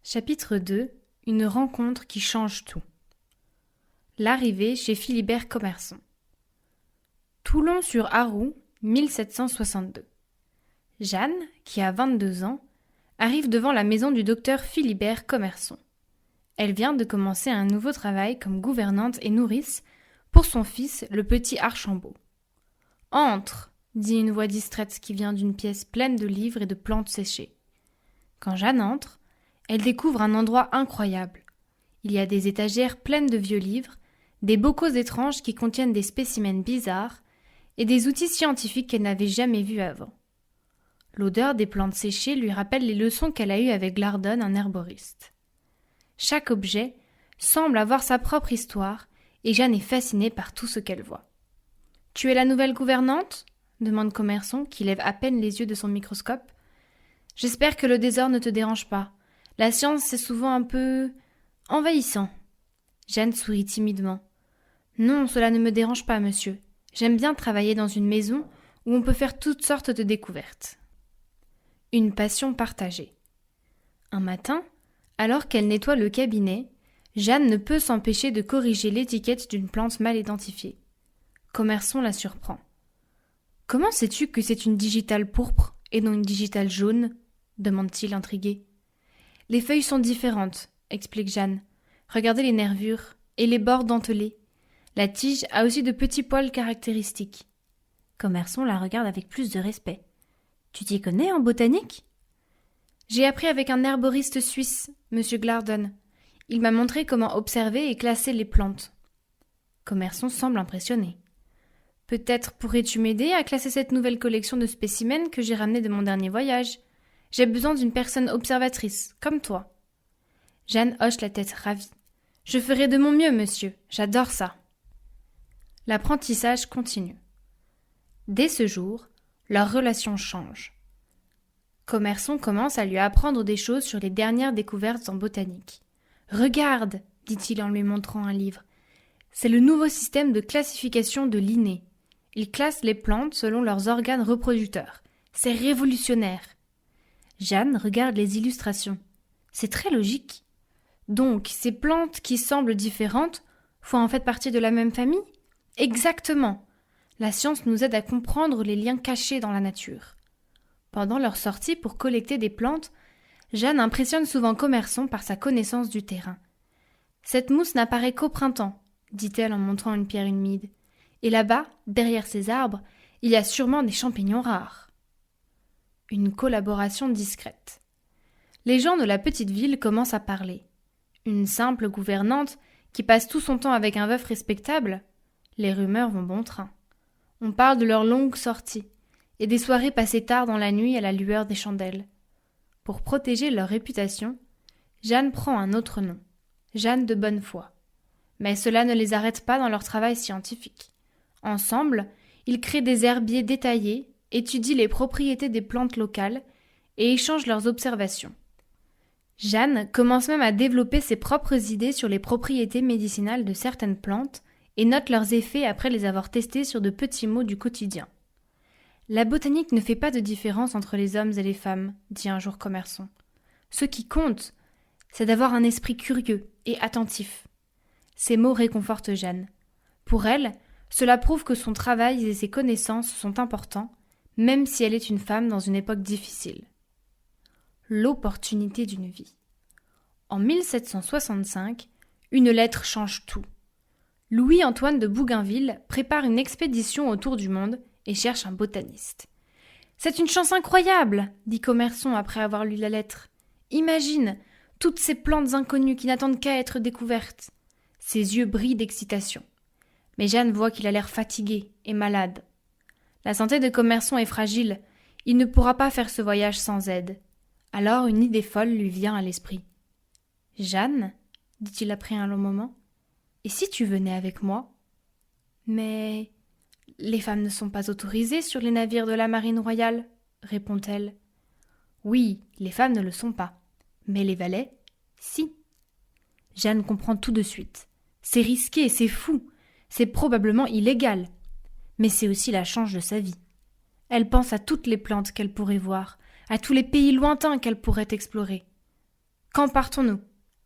Chapitre 2. Une rencontre qui change tout. L'arrivée chez Philibert Commerson. Toulon-sur-Arroux, 1762. Jeanne, qui a 22 ans, arrive devant la maison du docteur Philibert Commerson. Elle vient de commencer un nouveau travail comme gouvernante et nourrice pour son fils, le petit Archambault. « Entre !» dit une voix distraite qui vient d'une pièce pleine de livres et de plantes séchées. Quand Jeanne entre, elle découvre un endroit incroyable. Il y a des étagères pleines de vieux livres, des bocaux étranges qui contiennent des spécimens bizarres et des outils scientifiques qu'elle n'avait jamais vus avant. L'odeur des plantes séchées lui rappelle les leçons qu'elle a eues avec Lardon, un herboriste. Chaque objet semble avoir sa propre histoire et Jeanne est fascinée par tout ce qu'elle voit. « Tu es la nouvelle gouvernante ?» demande Commerson, qui lève à peine les yeux de son microscope. « J'espère que le désordre ne te dérange pas. La science, c'est souvent un peu envahissant. » Jeanne sourit timidement. « Non, cela ne me dérange pas, monsieur. J'aime bien travailler dans une maison où on peut faire toutes sortes de découvertes. » Une passion partagée. Un matin, alors qu'elle nettoie le cabinet, Jeanne ne peut s'empêcher de corriger l'étiquette d'une plante mal identifiée. Commerson la surprend. « Comment sais-tu que c'est une digitale pourpre et non une digitale jaune ?» demande-t-il intrigué. « Les feuilles sont différentes, » explique Jeanne. « Regardez les nervures et les bords dentelés. La tige a aussi de petits poils caractéristiques. » Commerson la regarde avec plus de respect. « Tu t'y connais en botanique ?»« J'ai appris avec un herboriste suisse, monsieur Glardon. Il m'a montré comment observer et classer les plantes. » Commerson semble impressionné. « Peut-être pourrais-tu m'aider à classer cette nouvelle collection de spécimens que j'ai ramenée de mon dernier voyage ? J'ai besoin d'une personne observatrice, comme toi. » Jeanne hoche la tête ravie. « Je ferai de mon mieux, monsieur. J'adore ça. » L'apprentissage continue. Dès ce jour, leur relation change. Commerson commence à lui apprendre des choses sur les dernières découvertes en botanique. « Regarde !» dit-il en lui montrant un livre. « C'est le nouveau système de classification de Linné. Il classe les plantes selon leurs organes reproducteurs. C'est révolutionnaire. » Jeanne regarde les illustrations. C'est très logique. Donc, ces plantes qui semblent différentes font en fait partie de la même famille ? Exactement. La science nous aide à comprendre les liens cachés dans la nature. Pendant leur sortie pour collecter des plantes, Jeanne impressionne souvent Commerson par sa connaissance du terrain. « Cette mousse n'apparaît qu'au printemps, » dit-elle en montrant une pierre humide. « Et là-bas, derrière ces arbres, il y a sûrement des champignons rares. » Une collaboration discrète. Les gens de la petite ville commencent à parler. Une simple gouvernante qui passe tout son temps avec un veuf respectable, les rumeurs vont bon train. On parle de leurs longues sorties et des soirées passées tard dans la nuit à la lueur des chandelles. Pour protéger leur réputation, Jeanne prend un autre nom, Jeanne de Bonnefoy. Mais cela ne les arrête pas dans leur travail scientifique. Ensemble, ils créent des herbiers détaillés, étudient les propriétés des plantes locales et échangent leurs observations. Jeanne commence même à développer ses propres idées sur les propriétés médicinales de certaines plantes et note leurs effets après les avoir testées sur de petits mots du quotidien. « La botanique ne fait pas de différence entre les hommes et les femmes, » dit un jour Commerson. « Ce qui compte, c'est d'avoir un esprit curieux et attentif. » Ces mots réconfortent Jeanne. Pour elle, cela prouve que son travail et ses connaissances sont importants, même si elle est une femme dans une époque difficile. L'opportunité d'une vie. En 1765, une lettre change tout. Louis-Antoine de Bougainville prépare une expédition autour du monde et cherche un botaniste. « C'est une chance incroyable !» dit Commerson après avoir lu la lettre. « Imagine, toutes ces plantes inconnues qui n'attendent qu'à être découvertes. » Ses yeux brillent d'excitation. Mais Jeanne voit qu'il a l'air fatigué et malade. La santé de Commerson est fragile, il ne pourra pas faire ce voyage sans aide. Alors une idée folle lui vient à l'esprit. « Jeanne, » dit-il après un long moment, « et si tu venais avec moi ?»« Mais les femmes ne sont pas autorisées sur les navires de la marine royale, » répond-elle. « Oui, les femmes ne le sont pas, mais les valets, si. » Jeanne comprend tout de suite. C'est risqué, c'est fou, c'est probablement illégal. Mais c'est aussi la chance de sa vie. Elle pense à toutes les plantes qu'elle pourrait voir, à tous les pays lointains qu'elle pourrait explorer. Quand partons-nous ?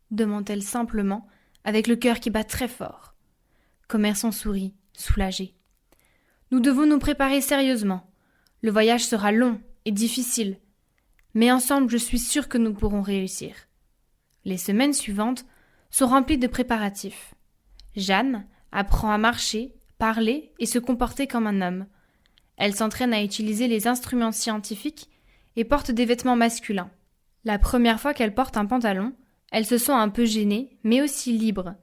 Demande-t-elle simplement, avec le cœur qui bat très fort. Commerçant sourit, soulagé. Nous devons nous préparer sérieusement. Le voyage sera long et difficile. Mais ensemble, je suis sûre que nous pourrons réussir. Les semaines suivantes sont remplies de préparatifs. Jeanne apprend à marcher, parler et se comporter comme un homme. Elle s'entraîne à utiliser les instruments scientifiques et porte des vêtements masculins. La première fois qu'elle porte un pantalon, elle se sent un peu gênée, mais aussi libre.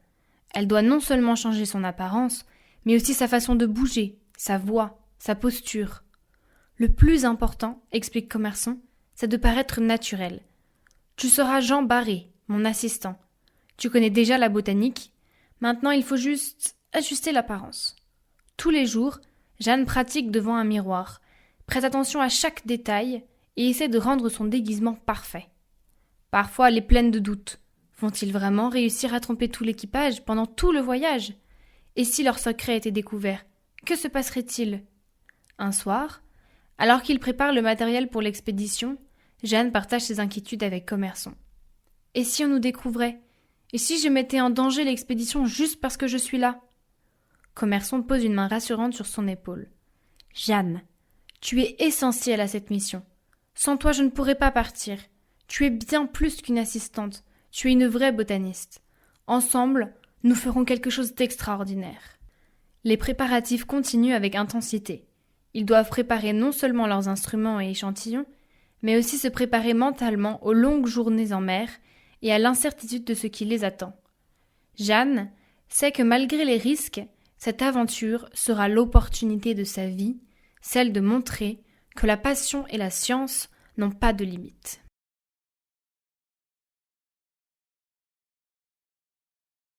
Elle doit non seulement changer son apparence, mais aussi sa façon de bouger, sa voix, sa posture. Le plus important, explique Commerson, c'est de paraître naturel. Tu seras Jean Barré, mon assistant. Tu connais déjà la botanique. Maintenant, il faut juste ajuster l'apparence. Tous les jours, Jeanne pratique devant un miroir, prête attention à chaque détail et essaie de rendre son déguisement parfait. Parfois, elle est pleine de doutes. Vont-ils vraiment réussir à tromper tout l'équipage pendant tout le voyage ? Et si leur secret était découvert, que se passerait-il ? Un soir, alors qu'il prépare le matériel pour l'expédition, Jeanne partage ses inquiétudes avec Commerson. Et si on nous découvrait ? Et si je mettais en danger l'expédition juste parce que je suis là ? Commerson pose une main rassurante sur son épaule. Jeanne, tu es essentielle à cette mission. Sans toi, je ne pourrais pas partir. Tu es bien plus qu'une assistante. Tu es une vraie botaniste. Ensemble, nous ferons quelque chose d'extraordinaire. Les préparatifs continuent avec intensité. Ils doivent préparer non seulement leurs instruments et échantillons, mais aussi se préparer mentalement aux longues journées en mer et à l'incertitude de ce qui les attend. Jeanne sait que malgré les risques, cette aventure sera l'opportunité de sa vie, celle de montrer que la passion et la science n'ont pas de limite.